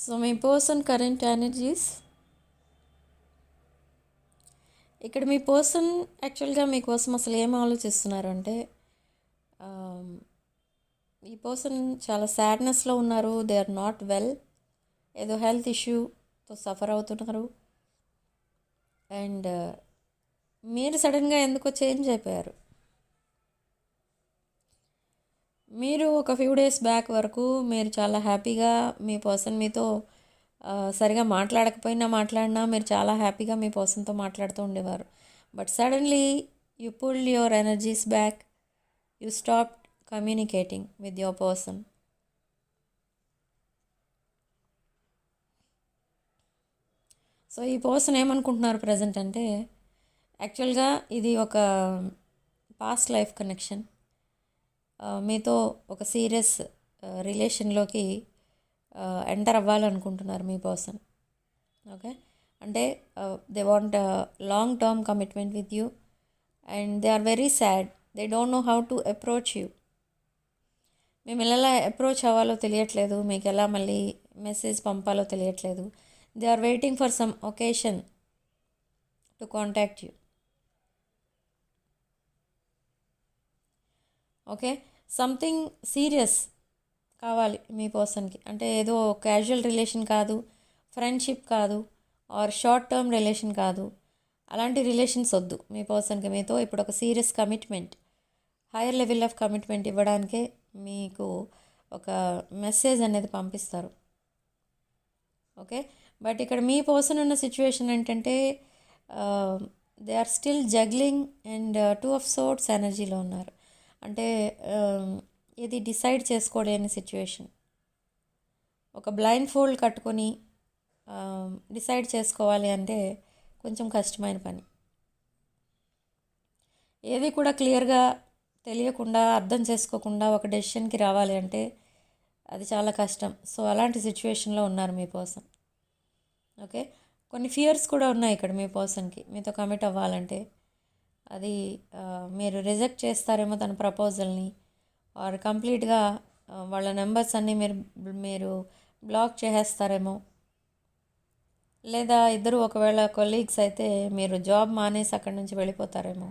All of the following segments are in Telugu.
సో మీ పర్సన్ కరెంట్ ఎనర్జీస్, ఇక్కడ మీ పర్సన్ యాక్చువల్గా మీకోసం అసలు ఏం ఆలోచిస్తున్నారు అంటే, ఈ పర్సన్ చాలా సాడ్నెస్లో ఉన్నారు. దే ఆర్ నాట్ వెల్, ఏదో హెల్త్ ఇష్యూతో సఫర్ అవుతున్నారు. అండ్ మీరు సడన్గా ఎందుకో చేంజ్ అయిపోయారు. మీరు ఒక ఫ్యూ డేస్ బ్యాక్ వరకు మీరు చాలా హ్యాపీగా మీ పర్సన్ మీతో సరిగా మాట్లాడినా మీరు చాలా హ్యాపీగా మీ పర్సన్తో మాట్లాడుతూ ఉండేవారు. But suddenly you pulled your energies back, you stop communicating with your person. So ఈ పర్సన్ ఏమనుకుంటున్నారు ప్రజెంట్ అంటే, యాక్చువల్గా ఇది ఒక పాస్ట్ లైఫ్ కనెక్షన్. మీతో ఒక సీరియస్ రిలేషన్లోకి ఎంటర్ అవ్వాలనుకుంటున్నారు మీ పర్సన్. ఓకే, అంటే they want long term commitment with you and they are very sad. They don't know how to approach you. మేము ఎలా అప్రోచ్ అవ్వాలో తెలియట్లేదు, మీకు ఎలా మళ్ళీ మెసేజ్ పంపాలో తెలియట్లేదు. They are waiting for some occasion to contact you. Okay, something serious కావాలి మీ పర్సన్కి. అంటే ఏదో క్యాజువల్ రిలేషన్ కాదు, ఫ్రెండ్షిప్ కాదు, ఆర్ షార్ట్ టర్మ్ రిలేషన్ కాదు. అలాంటి రిలేషన్స్ వద్దు మీ పర్సన్కి. మీతో ఇప్పుడు ఒక serious commitment, higher level of commitment ఇవ్వడానికే మీకు ఒక మెసేజ్ అనేది పంపిస్తారు. ఓకే, బట్ ఇక్కడ మీ పర్సన్ ఉన్న సిచ్యువేషన్ ఏంటంటే, they are still juggling and 2 of swords ఎనర్జీలో ఉన్నారు. అంటే ఇది డిసైడ్ చేసుకోలేని సిచ్యువేషన్. ఒక బ్లైండ్ ఫోల్డ్ కట్టుకొని డిసైడ్ చేసుకోవాలి అంటే కొంచెం కష్టమైన పని. ఏది కూడా క్లియర్గా తెలియకుండా, అర్థం చేసుకోకుండా ఒక డెసిషన్కి రావాలి అంటే అది చాలా కష్టం. సో అలాంటి సిచ్యువేషన్లో ఉన్నారు మీ పర్సన్. ఓకే, కొన్ని ఫియర్స్ కూడా ఉన్నాయి ఇక్కడ మీ పర్సన్కి మీతో కమిట్ అవ్వాలంటే. అది మీరు రిజెక్ట్ చేస్తారేమో తన ప్రపోజల్ని, ఆర్ కంప్లీట్గా వాళ్ళ నెంబర్స్ అన్నీ మీరు బ్లాక్ చేసేస్తారేమో, లేదా ఇద్దరు ఒకవేళ కొలీగ్స్ అయితే మీరు జాబ్ మానేసి అక్కడి నుంచి వెళ్ళిపోతారేమో.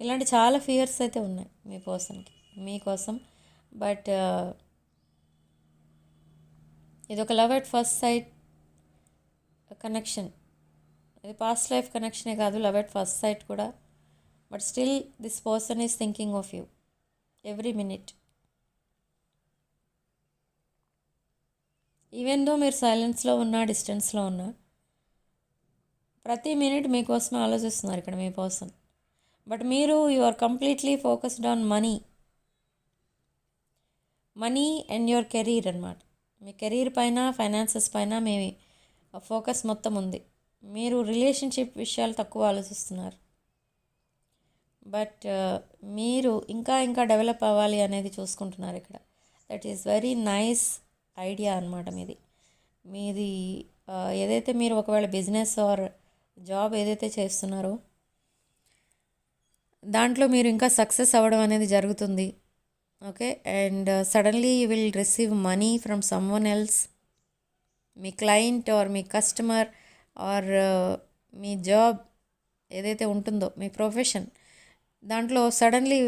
ఇలాంటి చాలా ఫియర్స్ అయితే ఉన్నాయి మీ పర్సన్కి మీకోసం. బట్ ఇది ఒక love at first sight connection. ఇది పాస్ట్ లైఫ్ కనెక్షనే కాదు, లవ్ ఎట్ ఫస్ట్ సైట్ కూడా. But still this person is thinking of you every minute. Even though మీరు సైలెన్స్లో ఉన్నా, డిస్టెన్స్లో ఉన్నా, ప్రతి మినిట్ మీకోసమే ఆలోచిస్తున్నారు ఇక్కడ మీ పర్సన్. బట్ మీరు you are completely focused on money and your career అన్నమాట. మీ కెరీర్ పైన, ఫైనాన్సెస్ పైన మీ ఫోకస్ మొత్తం ఉంది. మీరు రిలేషన్షిప్ విషయాలు తక్కువ ఆలోచిస్తున్నారు. బట్ మీరు ఇంకా డెవలప్ అవ్వాలి అనేది చూసుకుంటున్నారు ఇక్కడ. That is very nice idea అనమాట మీది. ఏదైతే మీరు ఒకవేళ బిజినెస్ ఆర్ జాబ్ ఏదైతే చేస్తున్నారో దాంట్లో మీరు ఇంకా సక్సెస్ అవ్వడం అనేది జరుగుతుంది. Okay, and suddenly you will receive money from someone else. Me client or me customer or me job ఏదైతే ఉంటుందో, మీ ప్రొఫెషన్, దాంట్లో సడన్లీ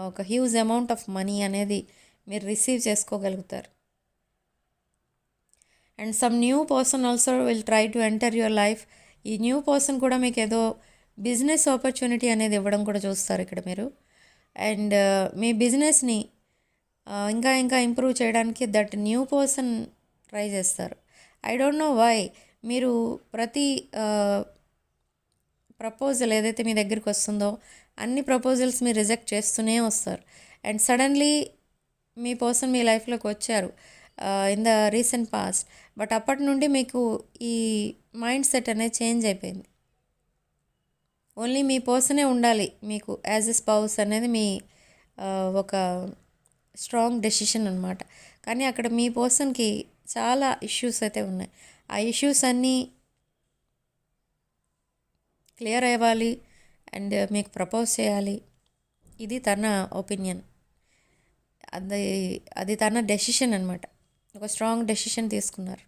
ఒక హ్యూజ్ అమౌంట్ ఆఫ్ మనీ అనేది మీరు రిసీవ్ చేసుకోగలుగుతారు. And some new person also will try to enter your life. ఈ న్యూ పర్సన్ కూడా మీకు ఏదో బిజినెస్ ఆపర్చునిటీ అనేది ఇవ్వడం కూడా చూస్తారు ఇక్కడ మీరు. అండ్ మీ బిజినెస్ని ఇంకా ఇంప్రూవ్ చేయడానికి దట్ న్యూ పర్సన్ ట్రై చేస్తారు. ఐ డోంట్ నో వై మీరు ప్రతి ప్రపోజల్ ఏదైతే మీ దగ్గరికి వస్తుందో అన్ని ప్రపోజల్స్ మీరు రిజెక్ట్ చేస్తూనే వస్తారు. అండ్ సడన్లీ మీ పర్సన్ మీ లైఫ్లోకి వచ్చారు in the recent past. But అప్పటి నుండి మీకు ఈ మైండ్ సెట్ అనేది చేంజ్ అయిపోయింది. ఓన్లీ మీ పర్సనే ఉండాలి మీకు యాజ్ ఎ స్పౌస్ అనేది మీ ఒక స్ట్రాంగ్ డెసిషన్ అనమాట. కానీ అక్కడ మీ పర్సన్కి చాలా ఇష్యూస్ అయితే ఉన్నాయి. ఆ ఇష్యూస్ అన్నీ క్లియర్ అవ్వాలి అండ్ మీకు ప్రపోజ్ చేయాలి. ఇది తన ఒపీనియన్, అది తన డెసిషన్ అనమాట. ఒక స్ట్రాంగ్ డెసిషన్ తీసుకున్నారు.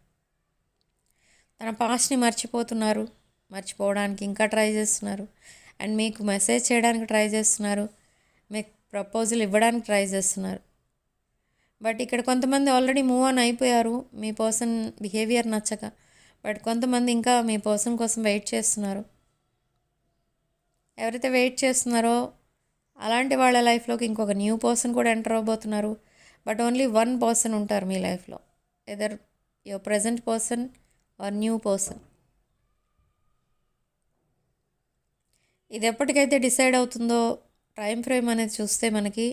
తన పాస్ట్ని మర్చిపోవడానికి ఇంకా ట్రై చేస్తున్నారు. అండ్ మీకు మెసేజ్ చేయడానికి ట్రై చేస్తున్నారు, మీకు ప్రపోజల్ ఇవ్వడానికి ట్రై చేస్తున్నారు. బట్ ఇక్కడ కొంతమంది ఆల్రెడీ మూవ్ ఆన్ అయిపోయారు మీ పర్సన్ బిహేవియర్ నచ్చక. బట్ కొంతమంది ఇంకా మీ పర్సన్ కోసం వెయిట్ చేస్తున్నారు. ఎవరైతే వెయిట్ చేస్తున్నారో అలాంటి వాళ్ళ లైఫ్లోకి ఇంకొక న్యూ పర్సన్ కూడా ఎంటర్ అవ్వబోతున్నారు. బట్ ఓన్లీ వన్ పర్సన్ ఉంటారు మీ లైఫ్లో, either your present person or new person. ఇది ఎప్పటికైతే డిసైడ్ అవుతుందో టైం ఫ్రేమ్ అనేది చూస్తే మనకి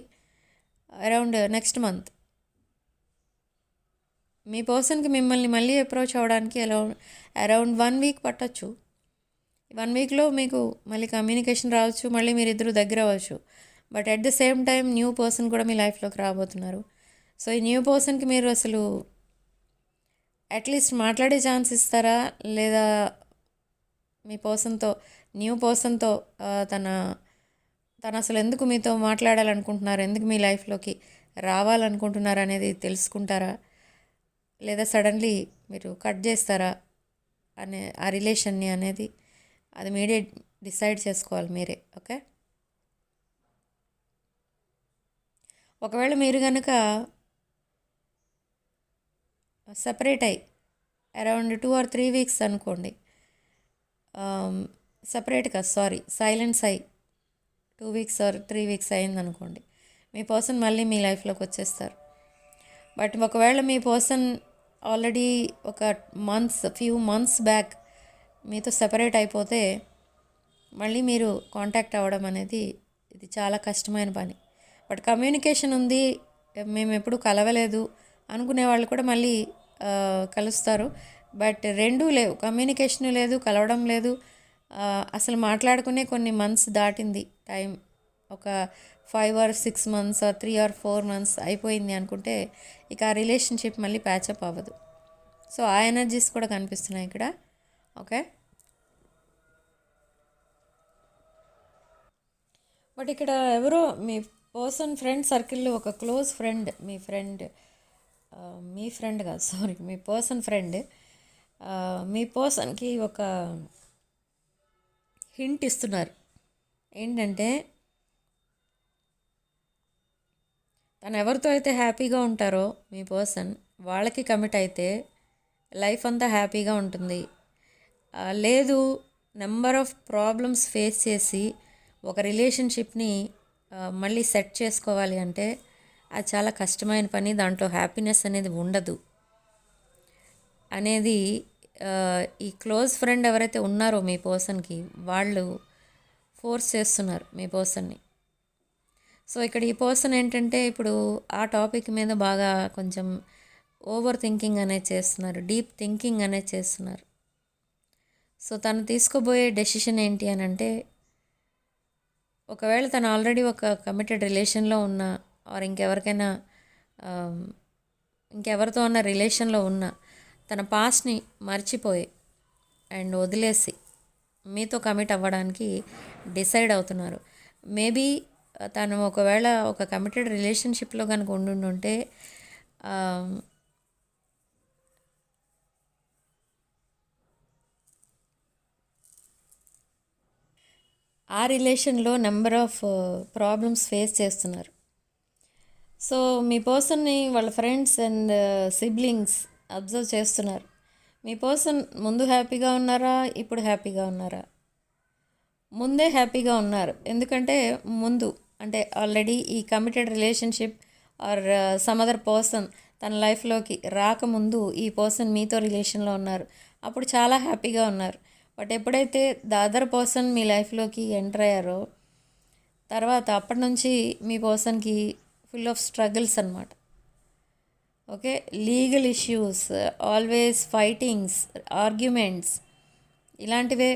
అరౌండ్ నెక్స్ట్ మంత్ మీ పర్సన్కి మిమ్మల్ని మళ్ళీ అప్రోచ్ అవ్వడానికి అరౌండ్ 1 వీక్ పట్టచ్చు. 1 వీక్లో మీకు మళ్ళీ కమ్యూనికేషన్ రావచ్చు, మళ్ళీ మీరిద్దరూ దగ్గర అవ్వచ్చు. But at the same time new person కూడా మీ లైఫ్లోకి రాబోతున్నారు. సో ఈ న్యూ పర్సన్కి మీరు అసలు అట్లీస్ట్ మాట్లాడే ఛాన్స్ ఇస్తారా, లేదా మీ పర్సన్తో న్యూ పర్సన్తో తను అసలు ఎందుకు మీతో మాట్లాడాలనుకుంటున్నారు, ఎందుకు మీ లైఫ్లోకి రావాలనుకుంటున్నారు అనేది తెలుసుకుంటారా, లేదా సడన్లీ మీరు కట్ చేస్తారా ఆ రిలేషన్ని అనేది అది మీరే డిసైడ్ చేసుకోవాలి మీరే. ఓకే, ఒకవేళ మీరు కనుక సపరేట్ అయ్యి అరౌండ్ 2 or 3 వీక్స్ అనుకోండి, సైలెన్స్ అయ్యి 2 వీక్స్ ఆర్ 3 వీక్స్ అయిందనుకోండి, మీ పర్సన్ మళ్ళీ మీ లైఫ్లోకి వచ్చేస్తారు. బట్ ఒకవేళ మీ పర్సన్ ఆల్రెడీ ఒక ఫ్యూ మంత్స్ బ్యాక్ మీతో సెపరేట్ అయిపోతే మళ్ళీ మీరు కాంటాక్ట్ అవ్వడం అనేది ఇది చాలా కష్టమైన పని. బట్ కమ్యూనికేషన్ ఉంది, మేము ఎప్పుడు కలవలేదు అనుకునే వాళ్ళు కూడా మళ్ళీ కలుస్తారు. బట్ రెండూ లేవు, కమ్యూనికేషన్ లేదు, కలవడం లేదు, అసలు మాట్లాడుకునే కొన్ని మంత్స్ దాటింది టైం, ఒక 5 or 6 months or 3 or 4 months అయిపోయింది అనుకుంటే ఇక ఆ రిలేషన్షిప్ మళ్ళీ ప్యాచప్ అవ్వదు. సో ఆ ఎనర్జీస్ కూడా కనిపిస్తున్నాయి ఇక్కడ. ఓకే, బట్ ఇక్కడ ఎవరో మీ పర్సన్ ఫ్రెండ్ సర్కిల్లో ఒక క్లోజ్ ఫ్రెండ్, మీ పర్సన్ ఫ్రెండ్ మీ పర్సన్కి ఒక హింట్ ఇస్తున్నారు. ఏంటంటే తను ఎవరితో అయితే హ్యాపీగా ఉంటారో మీ పర్సన్ వాళ్ళకి కమిట్ అయితే లైఫ్ అంతా హ్యాపీగా ఉంటుంది. లేదు, నెంబర్ ఆఫ్ ప్రాబ్లమ్స్ ఫేస్ చేసి ఒక రిలేషన్షిప్ని మళ్ళీ సెట్ చేసుకోవాలి అంటే అది చాలా కష్టమైన పని, దాంట్లో హ్యాపీనెస్ అనేది ఉండదు అనేది ఈ క్లోజ్ ఫ్రెండ్ ఎవరైతే ఉన్నారో మీ పర్సన్కి వాళ్ళు ఫోర్స్ చేస్తున్నారు మీ పర్సన్ని. సో ఇక్కడ ఈ పర్సన్ ఏంటంటే ఇప్పుడు ఆ టాపిక్ మీద బాగా కొంచెం ఓవర్ థింకింగ్ అనేది చేస్తున్నారు, డీప్ థింకింగ్ అనేది చేస్తున్నారు. సో తను తీసుకోబోయే డెసిషన్ ఏంటి అని అంటే, ఒకవేళ తను ఆల్రెడీ ఒక కమిటెడ్ రిలేషన్లో ఉన్న ఆర్ ఇంకెవరితో ఉన్న రిలేషన్లో ఉన్న తన పాస్ట్ని మర్చిపోయి అండ్ వదిలేసి మీతో కమిట్ అవ్వడానికి డిసైడ్ అవుతున్నారు. మేబీ తను ఒకవేళ ఒక కమిటెడ్ రిలేషన్షిప్లో కనుక ఉండుంటే ఆ రిలేషన్లో నెంబర్ ఆఫ్ ప్రాబ్లమ్స్ ఫేస్ చేస్తున్నారు. సో మీ పర్సన్ని వాళ్ళ ఫ్రెండ్స్ అండ్ సిబ్లింగ్స్ అబ్జర్వ్ చేస్తున్నారు. మీ పర్సన్ ముందు హ్యాపీగా ఉన్నారా, ఇప్పుడు హ్యాపీగా ఉన్నారా? ముందే హ్యాపీగా ఉన్నారు, ఎందుకంటే అంటే ఆల్రెడీ ఈ committed relationship or some other person తన లైఫ్లోకి రాకముందు ఈ పర్సన్ మీతో రిలేషన్లో ఉన్నారు, అప్పుడు చాలా హ్యాపీగా ఉన్నారు. బట్ ఎప్పుడైతే ద అదర్ పర్సన్ మీ లైఫ్లోకి ఎంటర్ అయ్యారో తర్వాత అప్పటి నుంచి మీ పర్సన్కి ఫుల్ ఆఫ్ స్ట్రగుల్స్ అన్నమాట. Okay, legal issues, always fightings, arguments ఇలాంటివే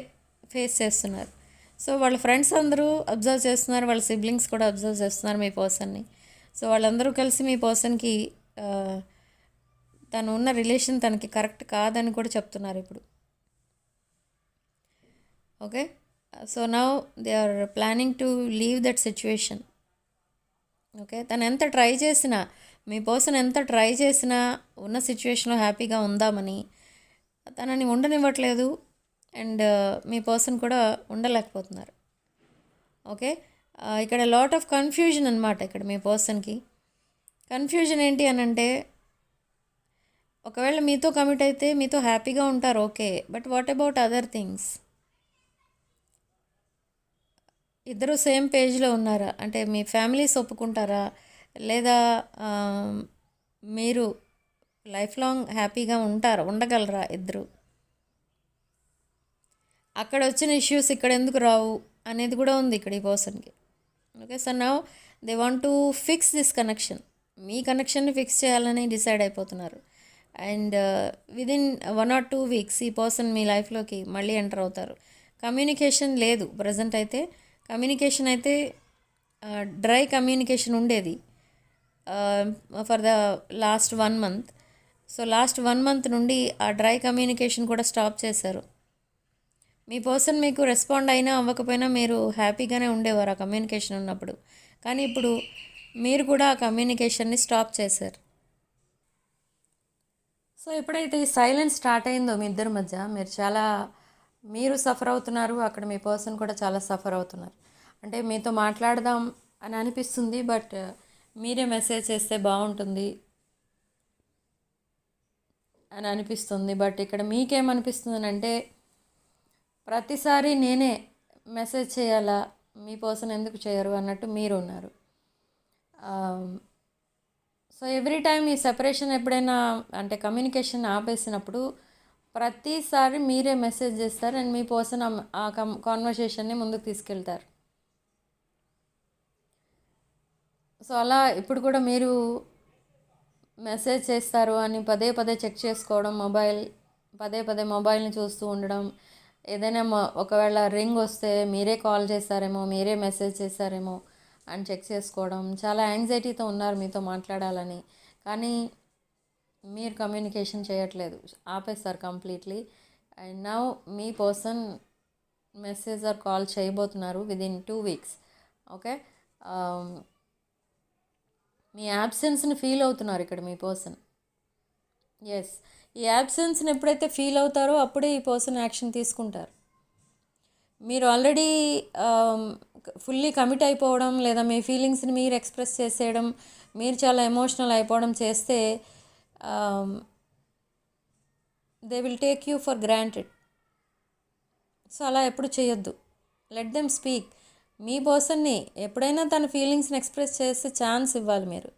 ఫేస్ చేస్తున్నారు. సో వాళ్ళ ఫ్రెండ్స్ అందరూ అబ్జర్వ్ చేస్తున్నారు, వాళ్ళ సిబ్లింగ్స్ కూడా అబ్జర్వ్ చేస్తున్నారు మీ పర్సన్ని. సో వాళ్ళందరూ కలిసి మీ పర్సన్కి తను ఉన్న రిలేషన్ తనకి కరెక్ట్ కాదని కూడా చెప్తున్నారు ఇప్పుడు. Okay, so now they are planning to leave that situation. Okay, తను ఎంత ట్రై చేసినా మీ పర్సన్ ఎంత ట్రై చేసినా ఉన్న సిచ్యువేషన్లో హ్యాపీగా ఉందామని తనని ఉండనివ్వట్లేదు. అండ్ మీ పర్సన్ కూడా ఉండలేకపోతున్నారు. ఓకే, ఇక్కడ లాట్ ఆఫ్ కన్ఫ్యూజన్ అనమాట. ఇక్కడ మీ పర్సన్కి కన్ఫ్యూజన్ ఏంటి అని అంటే, ఒకవేళ మీతో కమిట్ అయితే మీతో హ్యాపీగా ఉంటారు, okay, but what about other things? ఇద్దరు సేమ్ పేజ్లో ఉన్నారా? అంటే మీ ఫ్యామిలీస్ ఒప్పుకుంటారా, లేదా మీరు లైఫ్ లాంగ్ హ్యాపీగా ఉండగలరా ఇద్దరు? అక్కడ వచ్చిన ఇష్యూస్ ఇక్కడ ఎందుకు రావు అనేది కూడా ఉంది ఇక్కడ ఈ పర్సన్కి. Okay, so now they want to fix this connection. మీ కనెక్షన్ని ఫిక్స్ చేయాలని డిసైడ్ అయిపోతున్నారు. అండ్ విదిన్ 1 or 2 weeks ఈ పర్సన్ మీ లైఫ్లోకి మళ్ళీ ఎంటర్ అవుతారు. కమ్యూనికేషన్ లేదు ప్రజెంట్ అయితే. కమ్యూనికేషన్ అయితే డ్రై కమ్యూనికేషన్ ఉండేది for the last 1 month. So last 1 month నుండి ఆ డ్రై కమ్యూనికేషన్ కూడా స్టాప్ చేశారు. మీ పర్సన్ మీకు రెస్పాండ్ అయినా అవ్వకపోయినా మీరు హ్యాపీగానే ఉండేవారు ఆ కమ్యూనికేషన్ ఉన్నప్పుడు. కానీ ఇప్పుడు మీరు కూడా ఆ కమ్యూనికేషన్ని స్టాప్ చేశారు. సో ఎప్పుడైతే ఈ సైలెన్స్ స్టార్ట్ అయిందో మీ ఇద్దరి మధ్య, మీరు సఫర్ అవుతున్నారు, అక్కడ మీ పర్సన్ కూడా చాలా సఫర్ అవుతున్నారు. అంటే మీతో మాట్లాడదాం అని అనిపిస్తుంది, బట్ మీరే మెసేజ్ చేస్తే బాగుంటుంది అని అనిపిస్తుంది. బట్ ఇక్కడ మీకేమనిపిస్తుంది అంటే, ప్రతిసారి నేనే మెసేజ్ చేయాలా, మీ పర్సన్ ఎందుకు చేయరు అన్నట్టు మీరు ఉన్నారు. సో ఎవ్రీ టైం ఈ సెపరేషన్ ఎప్పుడైనా అంటే కమ్యూనికేషన్ ఆపేసినప్పుడు ప్రతిసారి మీరే మెసేజ్ చేస్తారు అండ్ మీ పర్సన్ ఆ కాన్వర్సేషన్ని ముందుకు తీసుకెళ్తారు. సో అలా ఇప్పుడు కూడా మీరు మెసేజ్ చేస్తారు అని పదే పదే చెక్ చేసుకోవడం, పదే పదే మొబైల్ని చూస్తూ ఉండడం, ఏదైనా ఒకవేళ రింగ్ వస్తే మీరే కాల్ చేస్తారేమో, మీరే మెసేజ్ చేస్తారేమో అని చెక్ చేసుకోవడం, చాలా యాంగ్జైటీతో ఉన్నారు మీతో మాట్లాడాలని. కానీ మీరు కమ్యూనికేషన్ చేయట్లేదు, ఆపేస్తారు కంప్లీట్లీ. అండ్ నౌ మీ పర్సన్ మెసేజ్ ఆర్ కాల్ చేయబోతున్నారు విదిన్ 2 weeks. ఓకే, మీ యాబ్సెన్స్ని ఫీల్ అవుతున్నారు ఇక్కడ మీ పర్సన్. ఎస్, ఈ యాబ్సెన్స్ని ఎప్పుడైతే ఫీల్ అవుతారో అప్పుడే ఈ పర్సన్ యాక్షన్ తీసుకుంటారు. మీరు ఆల్రెడీ ఫుల్లీ కమిట్ అయిపోవడం, లేదా మీ ఫీలింగ్స్ని మీరు ఎక్స్ప్రెస్ చేసేయడం, మీరు చాలా ఎమోషనల్ అయిపోవడం చేస్తే they will take you for granted. So అలా ఎప్పుడు చేయొద్దు. Let them speak. మీ పర్సన్ని ఎప్పుడైనా తన ఫీలింగ్స్ని ఎక్స్ప్రెస్ చేస్తే ఛాన్స్ ఇవ్వాలి మీరు.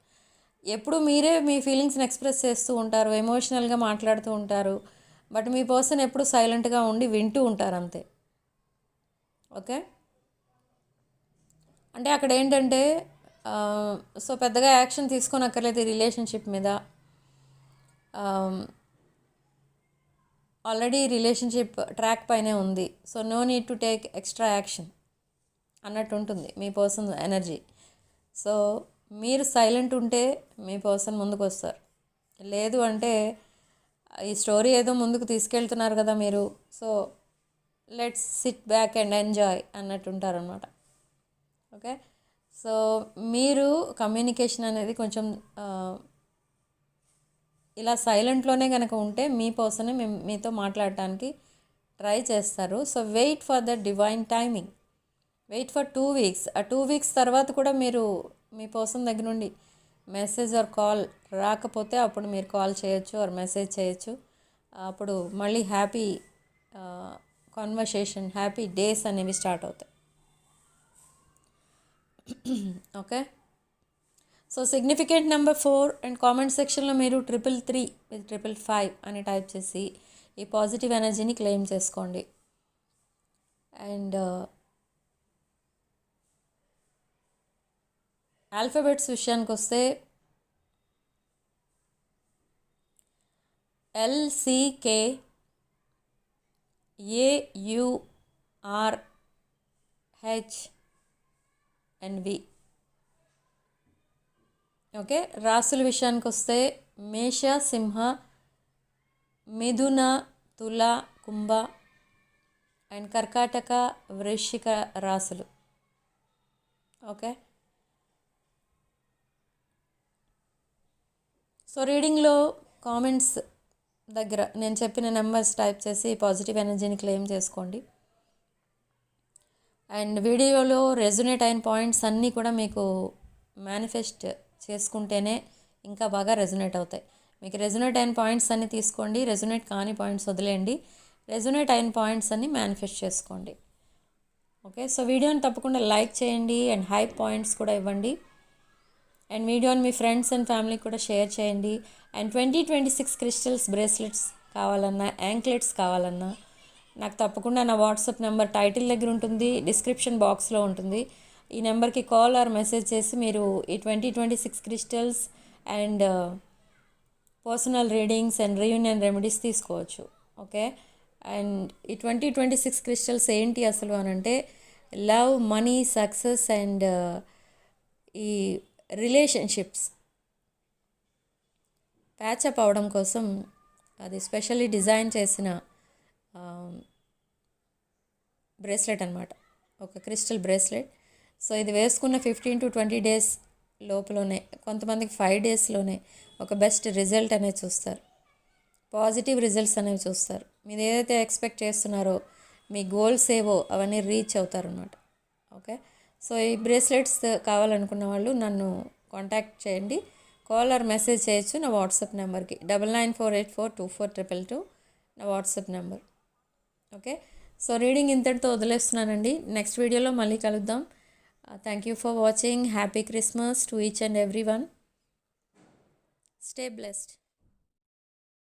ఎప్పుడు మీరే మీ ఫీలింగ్స్ని ఎక్స్ప్రెస్ చేస్తూ ఉంటారు, ఎమోషనల్గా మాట్లాడుతూ ఉంటారు, బట్ మీ పర్సన్ ఎప్పుడు సైలెంట్గా ఉండి వింటూ ఉంటారు అంతే. ఓకే, అంటే అక్కడ ఏంటంటే సో పెద్దగా యాక్షన్ తీసుకోనక్కర్లేదు ఈ రిలేషన్షిప్ మీద. ఆల్రెడీ రిలేషన్షిప్ ట్రాక్ పైనే ఉంది. So no need to take extra action అన్నట్టు ఉంటుంది మీ పర్సన్ ఎనర్జీ. సో మీరు సైలెంట్ ఉంటే మీ పర్సన్ ముందుకు వస్తారు. లేదు అంటే ఈ స్టోరీ ఏదో ముందుకు తీసుకెళ్తున్నారు కదా మీరు, so let's SIT back and enjoy అన్నట్టు ఉంటారనమాట. ఓకే, సో మీరు కమ్యూనికేషన్ అనేది కొంచెం ఇలా సైలెంట్లోనే కనుక ఉంటే మీ పర్సన్ మీతో మాట్లాడటానికి ట్రై చేస్తారు. So wait for the divine timing, wait for 2 weeks. ఆ 2 weeks తర్వాత కూడా మీరు మీ పర్సన్ దగ్గర నుండి మెసేజ్ ఆర్ కాల్ రాకపోతే అప్పుడు మీరు కాల్ చేయొచ్చు ఆర్ మెసేజ్ చేయొచ్చు. అప్పుడు మళ్ళీ హ్యాపీ కాన్వర్సేషన్, హ్యాపీ డేస్ అనేవి స్టార్ట్ అవుతాయి. Okay, so significant number 4 and comment సెక్షన్లో మీరు 333 with 555 అని టైప్ చేసి ఈ పాజిటివ్ ఎనర్జీని క్లెయిమ్ చేసుకోండి. అండ్ ఆల్ఫాబెట్స్ విషయానికి వస్తే LCKAURHNV. ఓకే, రాసుల విషయానికి వస్తే మేష, సింహ, మిథున, తుల, కుంభ అండ్ కర్కాటక, వృశ్చిక రాసులు. ఓకే, సో రీడింగ్లో కామెంట్స్ దగ్గర నేను చెప్పిన నెంబర్స్ టైప్ చేసి పాజిటివ్ ఎనర్జీని క్లెయిమ్ చేసుకోండి. అండ్ వీడియోలో రెజొనేట్ అయిన పాయింట్స్ అన్నీ కూడా మీకు మేనిఫెస్ట్ చేసుకుంటేనే ఇంకా బాగా రెజొనేట్ అవుతాయి. మీకు రెజొనేట్ అయిన పాయింట్స్ అన్నీ తీసుకోండి, రెజొనేట్ కాని పాయింట్స్ వదిలేయండి. రెజొనేట్ అయిన పాయింట్స్ అన్నీ మేనిఫెస్ట్ చేసుకోండి. ఓకే, సో వీడియోని తప్పకుండా లైక్ చేయండి అండ్ హై పాయింట్స్ కూడా ఇవ్వండి. అండ్ వీడియోని మీ ఫ్రెండ్స్ అండ్ ఫ్యామిలీకి కూడా షేర్ చేయండి. అండ్ 2026 క్రిస్టల్స్ బ్రేస్లెట్స్ కావాలన్నా, యాంక్లెట్స్ కావాలన్నా నాకు తప్పకుండా నా వాట్సాప్ నెంబర్ టైటిల్ దగ్గర ఉంటుంది, డిస్క్రిప్షన్ బాక్స్లో ఉంటుంది. ఈ నెంబర్కి కాల్ ఆర్ మెసేజ్ చేసి మీరు ఈ 2026 crystals and personal readings and reunion remedies తీసుకోవచ్చు. ఓకే, అండ్ ఈ 2026 క్రిస్టల్స్ ఏంటి అసలు అని అంటే లవ్, మనీ, సక్సెస్ అండ్ ఈ రిలేషన్షిప్స్ ప్యాచప్ అవడం కోసం అది స్పెషల్లీ డిజైన్ చేసిన బ్రేస్లెట్ అనమాట, ఒక క్రిస్టల్ బ్రేస్లెట్. సో ఇది వేసుకున్న 15 to 20 డేస్ లోపలనే, కొంతమందికి 5 డేస్లోనే ఒక బెస్ట్ రిజల్ట్ అనేది చూస్తారు, పాజిటివ్ రిజల్ట్స్ అనేవి చూస్తారు. మీరు ఏదైతే ఎక్స్పెక్ట్ చేస్తున్నారో, మీ గోల్స్ ఏవో అవన్నీ రీచ్ అవుతారనమాట. ఓకే, సో ఈ బ్రేస్లెట్స్ కావాలనుకున్న వాళ్ళు నన్ను కాంటాక్ట్ చేయండి, కాల్ ఆర్ మెసేజ్ చేయొచ్చు నా వాట్సాప్ నెంబర్కి 9948424222 నా WhatsApp number. Okay, so reading ఇంతటితో వదిలేస్తున్నానండి. నెక్స్ట్ వీడియోలో మళ్ళీ కలుద్దాం. Thank you for watching. Happy Christmas to each and every one. Stay blessed.